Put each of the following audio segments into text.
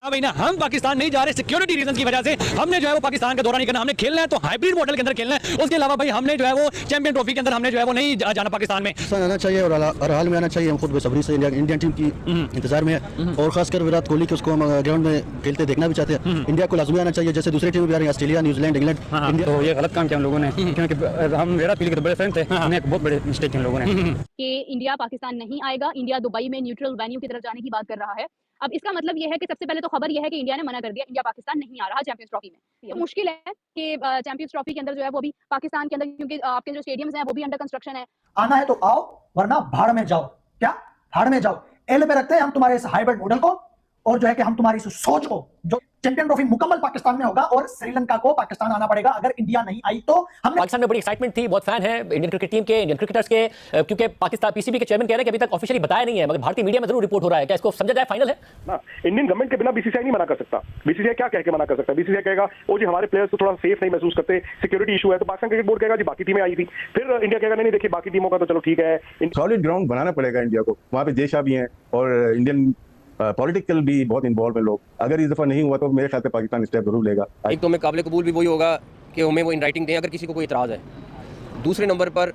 भाई ना हम पाकिस्तान नहीं जा रहे सिक्योरिटी रीजन की वजह से। हमने जो है वो पाकिस्तान का दौरा नहीं करना, हमने खेलना है तो हाइब्रिड मॉडल के अंदर खेलना है। उसके अलावा भाई हमने जो है वो चैंपियन ट्रॉफी के अंदर हमने जो है वो नहीं जाना पाकिस्तान में। आना चाहिए और हाल में आना चाहिए। हम खुद बेसब्री से इंडियन टीम की इंतजार में है और खासकर विराट कोहली के उसको हम ग्राउंड में खेलते देखना भी चाहते हैं। इंडिया को लाजमी आना चाहिए, जैसे दूसरी टीम भी आ रही है, ऑस्ट्रेलिया, न्यूजीलैंड, इंग्लैंड। इंडिया तो ये गलत काम किया हम लोगों ने, क्योंकि हम विराट कोहली के तो बड़े फैन थे, हमने एक बहुत बड़े मिस्टेक किया हम लोगों ने कि इंडिया पाकिस्तान नहीं आएगा, इंडिया दुबई में न्यूट्रल वेन्यू की तरफ जाने की बात कर रहा है। अब इसका मतलब यह है कि सबसे पहले तो खबर यह है कि इंडिया ने मना कर दिया, इंडिया पाकिस्तान नहीं आ रहा चैंपियंस ट्रॉफी में। तो मुश्किल है कि चैंपियंस ट्रॉफी के अंदर जो है वो भी पाकिस्तान के अंदर, क्योंकि आपके जो स्टेडियम्स हैं वो भी अंडर कंस्ट्रक्शन है। आना है तो आओ, वरना भाड़ में जाओ। क्या भाड़ में जाओ? एल पे रखते हैं हम तुम्हारे इस हाइब्रिड मॉडल को, और जो है कि हम तुम्हारी इस सोच को, जो चैंपियन ट्रॉफी मुकम्मल पाकिस्तान में होगा और श्रीलंका को पाकिस्तान आना पड़ेगा अगर इंडिया नहीं आई तो। हमने पाकिस्तान में बड़ी एक्साइटमेंट थी, बहुत फैन है इंडियन क्रिकेट टीम के, इंडियन क्रिकेटर्स के, क्योंकि पाकिस्तान पीसीबी के चेयरमैन कह रहे हैं कि अभी तक ऑफिशियली बताया नहीं है, मगर भारतीय मीडिया में जरूर रिपोर्ट हो रहा है। क्या इसको समझा जाए फाइनल है? इंडियन गवर्नमेंट के बिना बीसीसीआई नहीं मना कर सकता। बीसीसीआई क्या कह के मना कर सकता है? बीसीसीआई कहेगा ओ जी हमारे प्लेयर्स को थोड़ा सेफ नहीं महसूस करते, सिक्योरिटी इशू है, तो पाकिस्तान क्रिकेट बोर्ड कहेगा जी बाकी टीमें आई थी। फिर इंडिया कहेगा नहीं देखिए बाकी टीमों का तो चलो ठीक है। सॉलिड ग्राउंड बनाना पड़ेगा इंडिया को, वहाँ पे देशा भी हैं और इंडियन पॉलिटिकल भी बहुत इन्वॉल्व है लोग। अगर इस दफा नहीं हुआ तो मेरे ख्याल से पाकिस्तान स्टेप जरूर लेगा। एक तो हमें काबिल कबूल भी वही होगा कि हमें वो इन राइटिंग दें अगर किसी को कोई इतराज़ है। दूसरे नंबर पर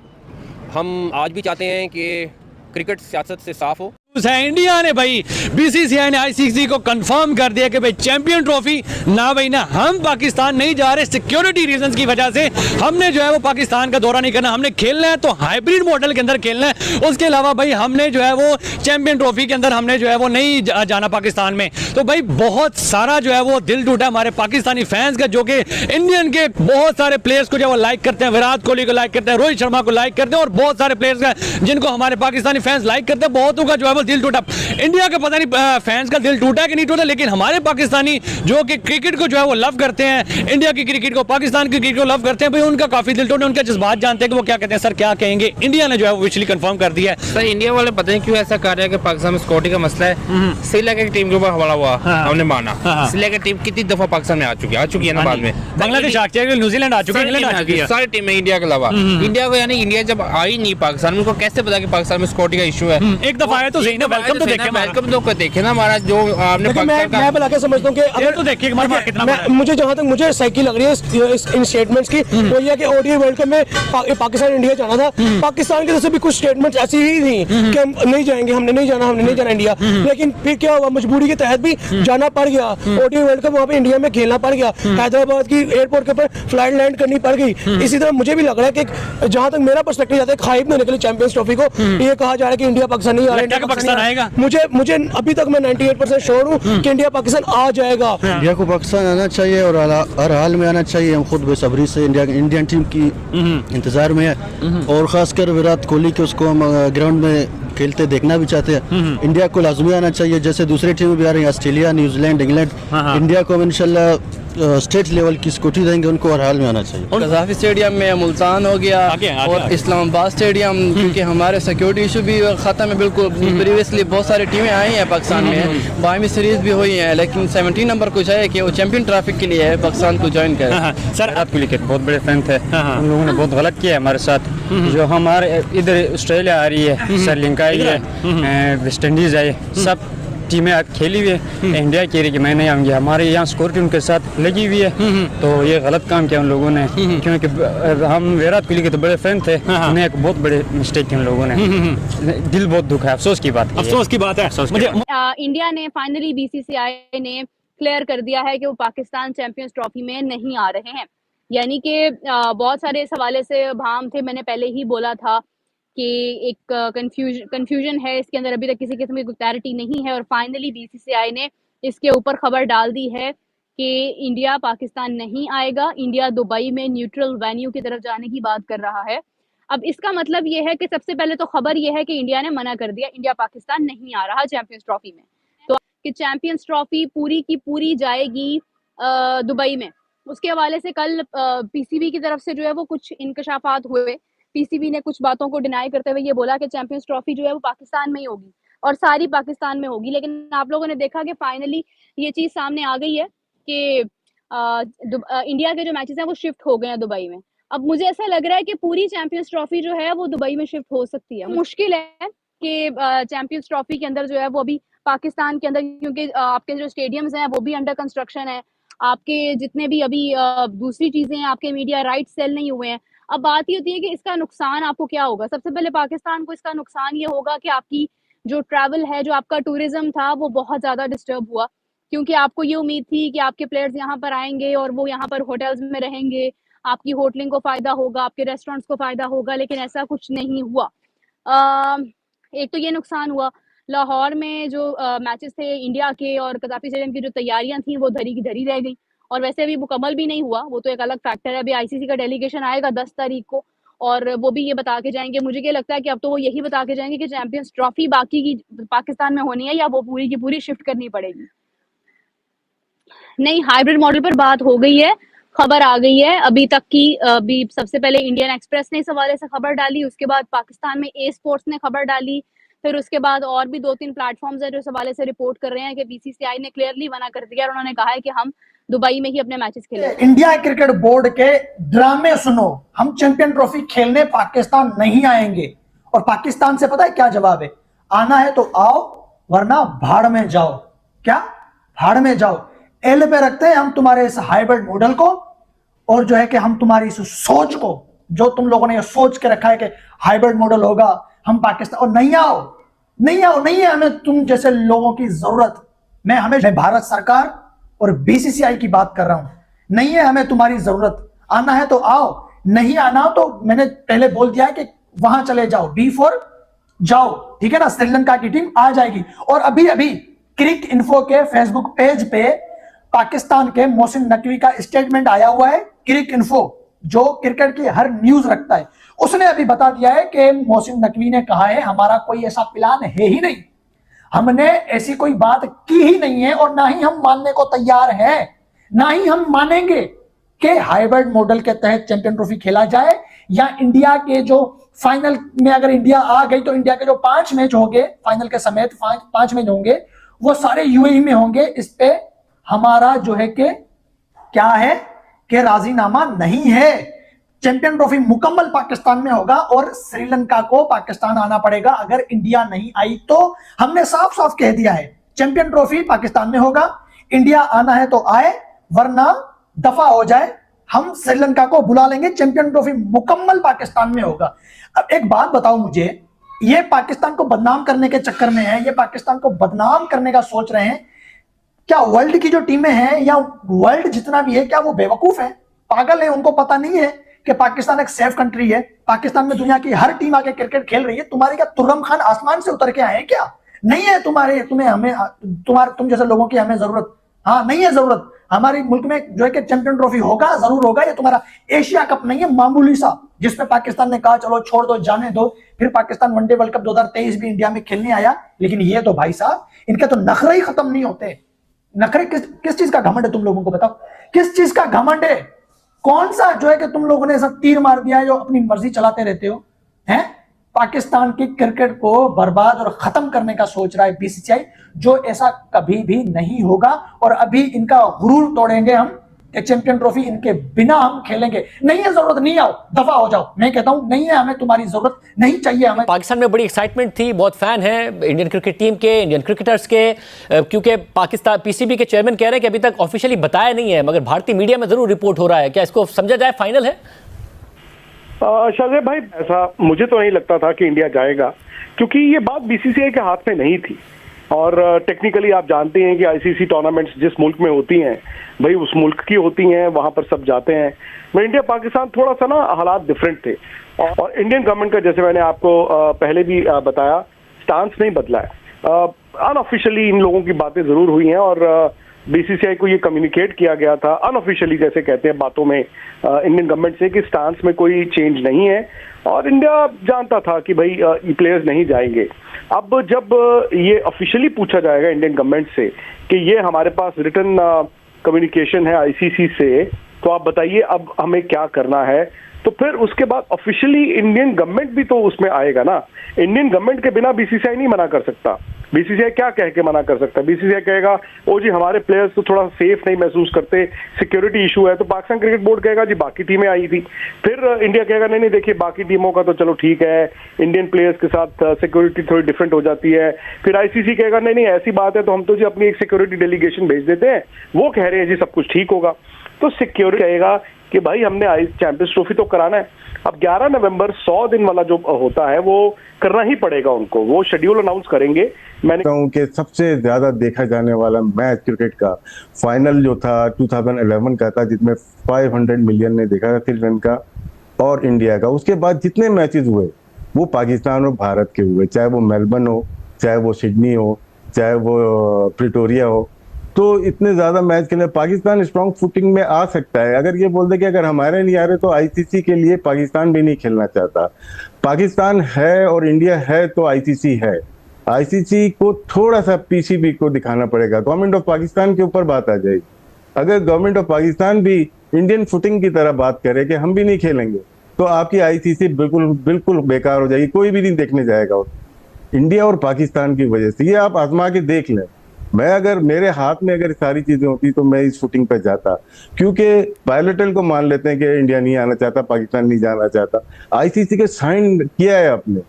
हम आज भी चाहते हैं कि क्रिकेट सियासत से साफ हो। इंडिया ने भाई बीसीसीआई ने आईसीसी को कंफर्म कर दिया कि भाई चैंपियन ट्रॉफी ना भाई ना हम पाकिस्तान नहीं जा रहे सिक्योरिटी रीजंस की वजह से। हमने जो है वो पाकिस्तान का दौरा नहीं करना, हमने खेलना है तो हाइब्रिड मॉडल के अंदर खेलना है। उसके अलावा भाई हमने जो है वो चैंपियन ट्रॉफी के अंदर हमने जो है वो नहीं जाना पाकिस्तान में। तो भाई बहुत सारा जो है वो दिल टूटा हमारे पाकिस्तानी फैंस का, जो कि इंडियन के बहुत सारे प्लेयर्स को जो वो लाइक करते हैं, विराट कोहली को लाइक करते हैं, रोहित शर्मा को लाइक करते हैं और बहुत सारे प्लेयर्स का जिनको हमारे पाकिस्तानी फैंस लाइक करते हैं, बहुतों का जो है वो दिल टूटा। इंडिया का पता नहीं फैंस का दिल टूटा कि नहीं टूटा, लेकिन हमारे पाकिस्तानी जो कि क्रिकेट को जो है वो लव करते हैं, इंडिया की क्रिकेट को, पाकिस्तान की क्रिकेट को लव करते हैं, भाई उनका काफी दिल टूटा, उनके जज्बात जानते हैं कि वो क्या कहते हैं। सर क्या कहेंगे? इंडिया ने जो है वो ऑफिशियली कंफर्म कर दिया है। सर इंडिया वाले पता नहीं क्यों ऐसा कर रहे हैं कि पाकिस्तान में सिक्योरिटी का मसला है। श्रीलंका की टीम के ऊपर हमला हुआ, हमने माना। श्रीलंका की टीम कितनी दफा पाकिस्तान में आ चुकी है ना, बाद में बांग्लादेश आ चुकी है, न्यूजीलैंड आ चुकी है, इंग्लैंड आ चुकी है, सारी टीमें इंडिया के अलावा। इंडिया को यानी इंडिया जब आई नहीं पाकिस्तान में, उनको कैसे पता कि पाकिस्तान में सिक्योरिटी का इशू है? एक दफा आया तो सही ना, वेलकम तो देखे, वेलकम तो देखे ना हमारा जो आपने मैं बता के समझता हूँ कि अगर तो देखिए हमारा कितना मुझे जहाँ तक मुझे साइकी लग रही है इन स्टेटमेंट्स की, वो ये कि ओडीआई वर्ल्ड कप में पाकिस्तान इंडिया जाना था। पाकिस्तान की तरफ से भी कुछ स्टेटमेंट्स ऐसी ही थी कि हम नहीं जाएंगे, हमने नहीं जाना इंडिया। लेकिन फिर क्या हुआ, मजबूरी के तहत भी जाना पड़ गया। ओडीआई वर्ल्ड कप वहाँ पे इंडिया में खेलना पड़ गया, हैदराबाद की एयरपोर्ट के ऊपर फ्लाइट लैंड करनी पड़ गई। इसी तरह मुझे भी लग रहा है कि जहाँ तक मेरा पर्सपेक्टिव जाता है, खाइब नहीं निकली चैंपियंस ट्रॉफी को। ये कहा जा रहा है कि इंडिया पाकिस्तान नहीं आ रहा, पाकिस्तान आएगा। मुझे अभी तक मैं 98% श्योर हूँ कि इंडिया पाकिस्तान आ जाएगा। इंडिया को पाकिस्तान आना चाहिए और हर हाल में आना चाहिए। हम खुद बेसब्री से इंडियन टीम की इंतजार में है और खासकर विराट कोहली के उसको हम ग्राउंड में खेलते देखना भी चाहते हैं। इंडिया को लाजमी आना चाहिए, जैसे दूसरी टीमें भी आ रही है, ऑस्ट्रेलिया, न्यूजीलैंड, इंग्लैंड। इंडिया को हम इंशाल्लाह स्टेट लेवल की सिक्योरिटी देंगे, उनको हर हाल में आना चाहिए। कज़ाफी स्टेडियम में मुल्तान हो गया और इस्लामाबाद स्टेडियम, क्योंकि हमारे सिक्योरिटी इशू भी खत्म है बिल्कुल। प्रीवियसली बहुत सारी टीमें आई हैं पाकिस्तान में, बाहमी सीरीज भी हुई हैं, लेकिन 17 नंबर को चाहिए कि वो चैंपियन ट्रैफिक के लिए है पाकिस्तान को ज्वाइन करें। सर आप क्रिकेट बहुत बड़े फैन थे, उन लोगों ने बहुत गलत किया हमारे साथ। जो हमारे इधर ऑस्ट्रेलिया आ रही है, श्रीलंका आई है, वेस्ट इंडीज आई, सब टीमें खेली हुई है। इंडिया कह रही कि मैं नहीं आऊंगी, हमारे यहाँ सिक्योरिटी उनके साथ लगी हुई है। तो ये गलत काम किया उन लोगों ने, क्योंकि हम विराट कोहली के तो बड़े फैन थे, उन्हें एक बहुत बड़े मिस्टेक किया उन लोगों ने। दिल बहुत दुख है, अफसोस की बात है। मुझे इंडिया ने फाइनली बीसीसीआई ने क्लियर कर दिया है कि वो पाकिस्तान चैंपियंस ट्रॉफी में नहीं आ रहे हैं। यानी कि बहुत सारे इस हवाले से भाम थे, मैंने पहले ही बोला था कि एक कंफ्यूजन है इसके अंदर, अभी तक किसी किस्म की क्लैरिटी नहीं है। और फाइनली बीसीसीआई ने इसके ऊपर खबर डाल दी है कि इंडिया पाकिस्तान नहीं आएगा, इंडिया दुबई में न्यूट्रल वेन्यू की तरफ जाने की बात कर रहा है। अब इसका मतलब ये है कि सबसे पहले तो खबर ये है कि इंडिया ने मना कर दिया, इंडिया पाकिस्तान नहीं आ रहा चैंपियंस ट्रॉफी में। तो कि चैंपियंस ट्रॉफी पूरी की पूरी जाएगी दुबई में। उसके हवाले से कल पीसीबी की तरफ से जो है वो कुछ इंकशाफात हुए। पीसीबी ने कुछ बातों को डिनाई करते हुए ये बोला कि चैंपियंस ट्रॉफी जो है वो पाकिस्तान में ही होगी और सारी पाकिस्तान में होगी। लेकिन आप लोगों ने देखा कि फाइनली ये चीज सामने आ गई है कि इंडिया के जो मैचेस हैं वो शिफ्ट हो गए हैं दुबई में। अब मुझे ऐसा लग रहा है कि पूरी चैंपियंस ट्रॉफी जो है वो दुबई में शिफ्ट हो सकती है। मुश्किल है कि चैंपियंस ट्रॉफी के अंदर जो है वो अभी पाकिस्तान के अंदर, क्योंकि आपके जो स्टेडियम्स हैं वो भी अंडर कंस्ट्रक्शन है, आपके जितने भी अभी दूसरी चीजें हैं, आपके मीडिया राइट्स सेल नहीं हुए हैं। अब बात ये होती है कि इसका नुकसान आपको क्या होगा। सबसे पहले पाकिस्तान को इसका नुकसान ये होगा कि आपकी जो ट्रैवल है, जो आपका टूरिज्म था, वो बहुत ज्यादा डिस्टर्ब हुआ, क्योंकि आपको ये उम्मीद थी कि आपके प्लेयर्स यहाँ पर आएंगे और वो यहाँ पर होटल्स में रहेंगे, आपकी होटलिंग को फायदा होगा, आपके रेस्टोरेंट्स को फायदा होगा, लेकिन ऐसा कुछ नहीं हुआ। एक तो ये नुकसान हुआ। लाहौर में जो मैचेस थे इंडिया के और कज़ाफ़ी स्टेडियम की जो तैयारियां थी वो धरी की धरी रह गई, और वैसे अभी मुकम्मल भी नहीं हुआ, वो तो एक अलग फैक्टर है। अभी आईसीसी का डेलीगेशन आएगा 10 तारीख को और वो भी ये बता के जाएंगे। मुझे क्या लगता है कि अब तो वो यही बता के जाएंगे कि चैंपियंस ट्रॉफी बाकी की पाकिस्तान में होनी है या वो पूरी की पूरी शिफ्ट करनी पड़ेगी। नहीं, हाइब्रिड मॉडल पर बात हो गई है, खबर आ गई है अभी तक की। अभी सबसे पहले इंडियन एक्सप्रेस ने इस हवाले से खबर डाली, उसके बाद पाकिस्तान में ए स्पोर्ट्स ने खबर डाली, फिर उसके बाद और भी 2-3 प्लेटफॉर्म्स है जो इस हवाले से रिपोर्ट कर रहे हैं कि बीसीसीआई ने क्लियरली मना कर दिया और उन्होंने कहा है कि हम दुबई में ही अपने मैचेस खेलेंगे। इंडिया क्रिकेट बोर्ड के ड्रामे सुनो, हम चैंपियन ट्रॉफी खेलने पाकिस्तान नहीं आएंगे। और पाकिस्तान से पता है क्या जवाब है? आना है तो आओ वरना भाड़ में जाओ। क्या? भाड़ में जाओ। एल पे रखते हैं हम तुम्हारे इस हाइब्रिड मॉडल को, और जो है कि हम तुम्हारी इस सोच को, जो तुम लोगों ने ये सोच के रखा है कि हाइब्रिड मॉडल होगा, हम पाकिस्तान, और नहीं आओ, नहीं आओ, नहीं है हमें तुम जैसे लोगों की जरूरत। मैं भारत सरकार और बीसीसीआई की बात कर रहा हूं, नहीं है हमें तुम्हारी जरूरत। आना है तो आओ, नहीं आना हो तो मैंने पहले बोल दिया है कि वहां चले जाओ, B4 जाओ, ठीक है ना। श्रीलंका की टीम आ जाएगी। और अभी अभी क्रिक इन्फो के फेसबुक पेज पे पाकिस्तान के मोहसिन नकवी का स्टेटमेंट आया हुआ है। क्रिक इन्फो जो क्रिकेट की हर न्यूज रखता है, उसने अभी बता दिया है कि मोहसिन नकवी ने कहा है हमारा कोई ऐसा प्लान है ही नहीं, हमने ऐसी कोई बात की ही नहीं है, और ना ही हम मानने को तैयार हैं, ना ही हम मानेंगे कि हाइब्रिड मॉडल के तहत चैंपियन ट्रॉफी खेला जाए, या इंडिया के जो फाइनल में अगर इंडिया आ गई तो इंडिया के जो 5 मैच होंगे फाइनल के समेत, 5 मैच होंगे, वो सारे यूएई में होंगे। इस पे हमारा जो है कि क्या है कि राजीनामा नहीं है। चैंपियन ट्रॉफी मुकम्मल पाकिस्तान में होगा और श्रीलंका को पाकिस्तान आना पड़ेगा अगर इंडिया नहीं आई तो। हमने साफ साफ कह दिया है चैंपियन ट्रॉफी पाकिस्तान में होगा, इंडिया आना है तो आए वरना दफा हो जाए, हम श्रीलंका को बुला लेंगे, चैंपियन ट्रॉफी मुकम्मल पाकिस्तान में होगा। अब एक बात बताओ मुझे, ये पाकिस्तान को बदनाम करने के चक्कर में है, ये पाकिस्तान को बदनाम करने का सोच रहे हैं। क्या वर्ल्ड की जो टीमें हैं या वर्ल्ड जितना भी है, क्या वो बेवकूफ है, पागल है? उनको पता नहीं है कि पाकिस्तान एक सेफ कंट्री है? पाकिस्तान में दुनिया की हर टीम आके क्रिकेट खेल रही है। तुम्हारी क्या तुर्रम खान आसमान से उतर के आए हैं क्या? नहीं है तुम जैसे लोगों की हमें जरूरत, हाँ नहीं है जरूरत। हमारे मुल्क में जो है कि चैंपियन ट्रॉफी होगा, जरूर होगा। ये तुम्हारा एशिया कप नहीं है मामूली सा, जिसपे पाकिस्तान ने कहा चलो छोड़ दो, जाने दो। फिर पाकिस्तान वनडे वर्ल्ड कप 2023 भी इंडिया में खेलने आया, लेकिन ये तो भाई साहब इनके तो नखरे ही खत्म नहीं होते। नखरे किस चीज का घमंड है तुम लोगों को? बताओ किस चीज का घमंड है? कौन सा जो है कि तुम लोगों ने सब तीर मार दिया है जो अपनी मर्जी चलाते रहते हो? हैं? पाकिस्तान की क्रिकेट को बर्बाद और खत्म करने का सोच रहा है बीसीसीआई, जो ऐसा कभी भी नहीं होगा। और अभी इनका गुरूर तोड़ेंगे हम कि चैंपियन ट्रॉफी इनके बिना हम खेलेंगे। नहीं है जरूरत, नहीं आओ, दफा हो जाओ। मैं कहता हूं नहीं है हमें तुम्हारी जरूरत, नहीं चाहिए हमें। पाकिस्तान में बड़ी एक्साइटमेंट थी, बहुत फैन है इंडियन क्रिकेट टीम के, इंडियन क्रिकेटर्स के, क्योंकि पाकिस्तान पीसीबी के चेयरमैन कह रहे हैं कि अभी तक ऑफिशियली बताया नहीं है, मगर भारतीय मीडिया में जरूर रिपोर्ट हो रहा है। क्या इसको समझा जाए फाइनल है? शाहजेब भाई, ऐसा मुझे तो नहीं लगता था कि इंडिया जाएगा, क्योंकि ये बात बीसीसीआई के हाथ में नहीं थी। और टेक्निकली आप जानते हैं कि आईसीसी टूर्नामेंट्स जिस मुल्क में होती हैं भाई उस मुल्क की होती हैं, वहां पर सब जाते हैं। मैं इंडिया पाकिस्तान थोड़ा सा ना हालात डिफरेंट थे, और इंडियन गवर्नमेंट का जैसे मैंने आपको पहले भी बताया स्टांस नहीं बदला है। अनऑफिशियली इन लोगों की बातें जरूर हुई हैं और बीसीसीआई को ये कम्युनिकेट किया गया था अनऑफिशियली, जैसे कहते हैं बातों में इंडियन गवर्नमेंट से, कि स्टांस में कोई चेंज नहीं है। और इंडिया जानता था कि भाई ये प्लेयर्स नहीं जाएंगे। अब जब ये ऑफिशियली पूछा जाएगा इंडियन गवर्नमेंट से कि ये हमारे पास रिटन कम्युनिकेशन है आईसीसी से, तो आप बताइए अब हमें क्या करना है। तो फिर उसके बाद ऑफिशियली इंडियन गवर्नमेंट भी तो उसमें आएगा ना। इंडियन गवर्नमेंट के बिना बीसीसीआई नहीं मना कर सकता। बीसीसीआई क्या कह के मना कर सकता है? बीसीसीआई कहेगा ओ जी हमारे प्लेयर्स तो थोड़ा सेफ नहीं महसूस करते, सिक्योरिटी इशू है, तो पाकिस्तान क्रिकेट बोर्ड कहेगा जी बाकी टीमें आई थी। फिर इंडिया कहेगा नहीं नहीं देखिए बाकी टीमों का तो चलो ठीक है, इंडियन प्लेयर्स के साथ सिक्योरिटी थोड़ी डिफरेंट हो जाती है। फिर आईसीसी कहेगा नहीं नहीं ऐसी बात है तो हम तो जी अपनी एक सिक्योरिटी डेलीगेशन भेज देते हैं, वो कह रहे हैं जी सब कुछ ठीक होगा। तो सिक्योरिटी कहेगा कि भाई हमने चैंपियंस ट्रॉफी तो कराना है। अब 11 नवंबर 100 दिन वाला जो होता है वो करना ही पड़ेगा उनको, वो शेड्यूल अनाउंस करेंगे। मैंने कहूँ कि सबसे ज्यादा देखा जाने वाला मैच क्रिकेट का फाइनल जो था 2011 का था, जिसमें 500 मिलियन ने देखा था श्रीलंका और इंडिया का। उसके बाद जितने मैचेस हुए वो पाकिस्तान और भारत के हुए, चाहे वो मेलबर्न हो, चाहे वो सिडनी हो, चाहे वो प्रिटोरिया हो। तो इतने ज्यादा मैच के लिए पाकिस्तान स्ट्रॉन्ग फुटिंग में आ सकता है। अगर ये बोल दे कि अगर हमारे नहीं आ रहे तो आईसीसी के लिए पाकिस्तान भी नहीं खेलना चाहता। पाकिस्तान है और इंडिया है तो आईसीसी है। आईसीसी को थोड़ा सा पीसीबी को दिखाना पड़ेगा, गवर्नमेंट ऑफ पाकिस्तान के ऊपर बात आ जाएगी। अगर गवर्नमेंट ऑफ पाकिस्तान भी इंडियन फुटिंग की तरह बात करे कि हम भी नहीं खेलेंगे तो आपकी आईसीसी बिल्कुल बेकार हो जाएगी, कोई भी नहीं देखने जाएगा। इंडिया और पाकिस्तान की वजह से ये आप आजमा के देख लें। मैं अगर मेरे हाथ में अगर सारी चीजें होती तो मैं इस फुटिंग पे जाता, क्योंकि बायोलेटरल को मान लेते हैं कि इंडिया नहीं आना चाहता, पाकिस्तान नहीं जाना चाहता। आईसीसी के साइन किया है आपने,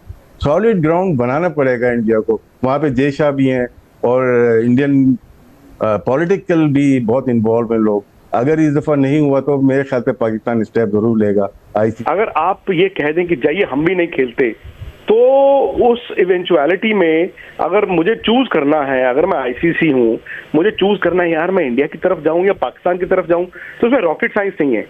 सॉलिड ग्राउंड बनाना पड़ेगा इंडिया को। वहां पे जय शाह भी हैं और इंडियन पॉलिटिकल भी बहुत इन्वॉल्व है लोग। अगर इस दफा नहीं हुआ तो मेरे ख्याल से पाकिस्तान स्टेप जरूर लेगा। आईसीसी अगर आप ये कह दें कि जाइए हम भी नहीं खेलते, तो उस इवेंचुअलिटी में अगर मुझे चूज करना है, अगर मैं आईसीसी हूँ, मुझे चूज करना है यार मैं इंडिया की तरफ जाऊं या पाकिस्तान की तरफ जाऊं, तो उसमें रॉकेट साइंस नहीं है,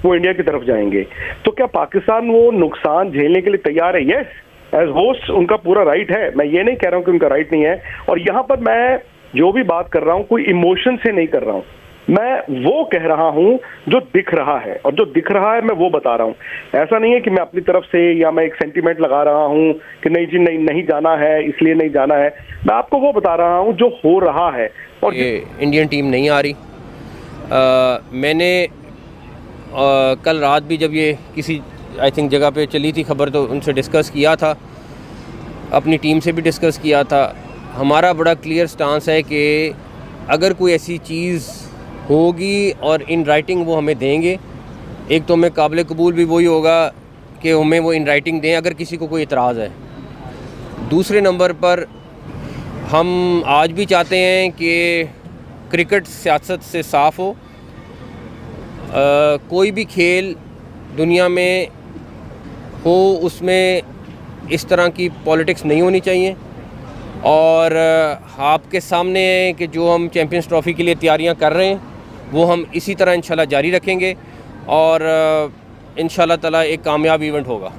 वो इंडिया की तरफ जाएंगे। तो क्या पाकिस्तान वो नुकसान झेलने के लिए तैयार है? यस, एज होस्ट उनका पूरा राइट है, मैं ये नहीं कह रहा हूँ कि उनका राइट नहीं है। और यहाँ पर मैं जो भी बात कर रहा हूँ कोई इमोशन से नहीं कर रहा हूँ, मैं वो कह रहा हूं जो दिख रहा है, और जो दिख रहा है मैं वो बता रहा हूं। ऐसा नहीं है कि मैं अपनी तरफ से या मैं एक सेंटीमेंट लगा रहा हूं कि नहीं जी नहीं जाना है इसलिए नहीं जाना है। मैं आपको वो बता रहा हूं जो हो रहा है। और ये इंडियन टीम नहीं आ रही। मैंने कल रात भी जब ये किसी आई थिंक जगह पे चली थी खबर, तो उनसे डिस्कस किया था, अपनी टीम से भी डिस्कस किया था। हमारा बड़ा क्लियर स्टांस है कि अगर कोई ऐसी चीज़ होगी और इन राइटिंग वो हमें देंगे, एक तो हमें काबिल कबूल भी वही होगा कि हमें वो इन राइटिंग दें अगर किसी को कोई इतराज़ है। दूसरे नंबर पर हम आज भी चाहते हैं कि क्रिकेट सियासत से साफ़ हो। कोई भी खेल दुनिया में हो उसमें इस तरह की पॉलिटिक्स नहीं होनी चाहिए। और आपके सामने है कि जो हम चैम्पियंस ट्रॉफ़ी के लिए तैयारियां कर रहे हैं वो हम इसी तरह इंशाल्लाह जारी रखेंगे और इंशाल्लाह ताला एक कामयाब इवेंट होगा।